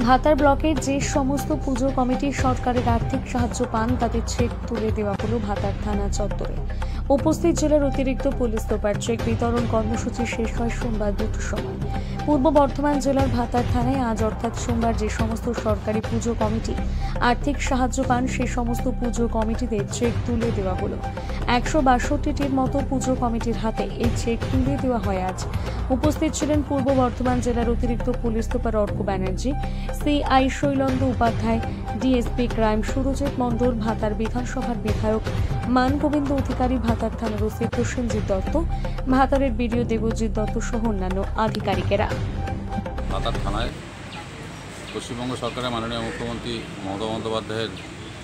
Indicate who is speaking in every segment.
Speaker 1: ভাতার ব্লকের যে সমস্ত পুজো কমিটি সরকারের আর্থিক সাহায্য পান তাদের চেক তুলে দেওয়া হলো ভাতার থানা চত্বরে। উপস্থিত জেলার অতিরিক্ত পুলিশ সুপার। চেক বিতরণ কর্মসূচি শেষ হয় সোমবার 2টোর সময়। পূর্ব বর্ধমান জেলার ভাতার থানায় আজ অর্থাৎ সোমবার যে সমস্ত সরকারি পুজো কমিটি আর্থিক সাহায্য পান সেই সমস্ত পুজো কমিটিদের চেক তুলে দেওয়া হলো। 162টির মতো পুজো কমিটির হাতে এই চেক তুলে দেওয়া হয় আজ। উপস্থিত ছিলেন পূর্ব বর্ধমান জেলার অতিরিক্ত police super Arka Banerjee, CI Shailendra Upadhyay, DSP crime Surajit Mondal, Bhatar বিধানসভার বিধায়ক মানগোবিন্দ অধিকারী, ভাতার থানার ওসি প্রসেনজিৎ দত্ত, ভাতারের বিডিও দেবজিৎ দত্ত সহ অন্যান্য আধিকারিকেরা।
Speaker 2: ভাতার থানায় পশ্চিমবঙ্গ সরকারের মাননীয় মুখ্যমন্ত্রী মমতা বন্দ্যোপাধ্যায়ের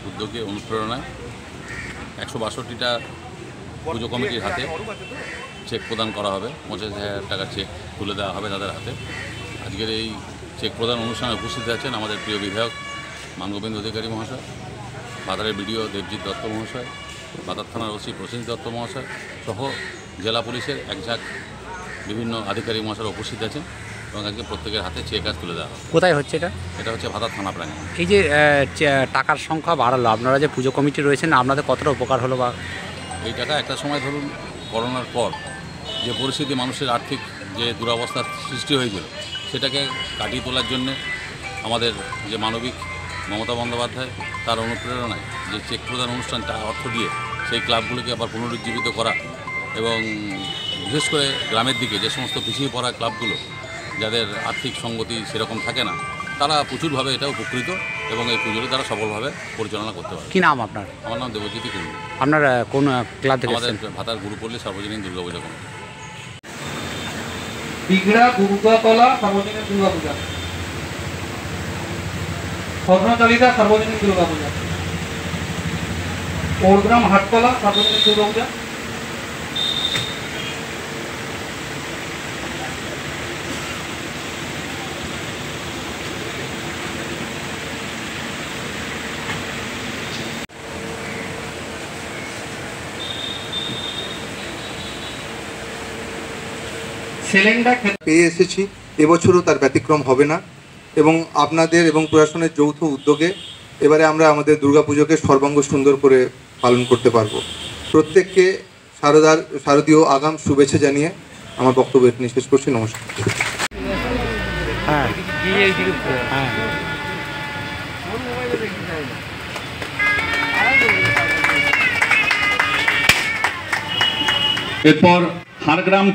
Speaker 2: উদ্যোগে অনুপ্রেরণায় 162টা পুজো কমিটির হাতে চেক প্রদান করা হবে। 25,000 টাকার চেক তুলে দেওয়া হবে তাদের হাতে। আজকের এই চেক প্রদান অনুষ্ঠানে উপস্থিত আছেন আমাদের প্রিয় বিধায়ক মানগোবিন্দ অধিকারী মহাশয়, ভাতারের বিডিও দেবজিৎ দত্ত মহাশয়, ভাতার থানার ওসি প্রসেনজিৎ দত্ত মহাশয় সহ জেলা পুলিশের একঝাঁক বিভিন্ন আধিকারিক মহাশয় উপস্থিত আছেন এবং আজকে প্রত্যেকের হাতে চেক আজ তুলে দেওয়া হবে।
Speaker 3: কোথায় হচ্ছে এটা?
Speaker 2: এটা হচ্ছে ভাতার থানা প্রাঙ্গণে।
Speaker 3: এই যে টাকার সংখ্যা বাড়ালো, আপনারা যে পুজো কমিটি রয়েছেন আপনাদের কতটা উপকার হলো? বা
Speaker 2: এই টাকা একটা সময় ধরুন করোনার পর যে পরিস্থিতি, মানুষের আর্থিক যে দুরবস্থার সৃষ্টি হয়েছিল সেটাকে কাটিয়ে তোলার জন্যে আমাদের যে মানবিক মমতা বন্দ্যোপাধ্যায় তার অনুপ্রেরণায় যে চেক প্রদান অনুষ্ঠানটা অর্থ দিয়ে সেই ক্লাবগুলোকে আবার পুনরুজ্জীবিত করা এবং বিশেষ করে গ্রামের দিকে যে সমস্ত পিছিয়ে পড়া ক্লাবগুলো যাদের আর্থিক সঙ্গতি সেরকম থাকে না, তারা প্রচুরভাবে এটা উপকৃত এবং এই পুজোটি তারা সফলভাবে পরিচালনা করতে পারে।
Speaker 3: কী নাম আপনার?
Speaker 2: আমার নাম দেবজ্যোতি কুণ্ডু।
Speaker 3: আপনার কোন ক্লাব থেকে?
Speaker 2: আমাদের ভাতার গুরুপল্লী সার্বজনীন দুর্গাপূজা কমিটি।
Speaker 4: বিগড়া দুর্গাতলা সার্বজনীন দুর্গাপূজা, স্বর্ণচালিতা সার্বজনীন দুর্গাপূজা, ওরগ্রাম হাটতলা সার্বজনীন দুর্গাপূজা,
Speaker 5: পেয়ে এসেছি। এবছরও তার ব্যতিক্রম হবে না এবং আপনাদের এবং প্রশাসনের যৌথ উদ্যোগে এবারে আমরা আমাদের দুর্গাপুজোকে সর্বাঙ্গ সুন্দর করে পালন করতে পারবো। প্রত্যেককে শারদীয় আগাম শুভেচ্ছা জানিয়ে আমার বক্তব্য এখানে শেষ করছি। নমস্কার।
Speaker 4: এরপর ঝাড়গ্রাম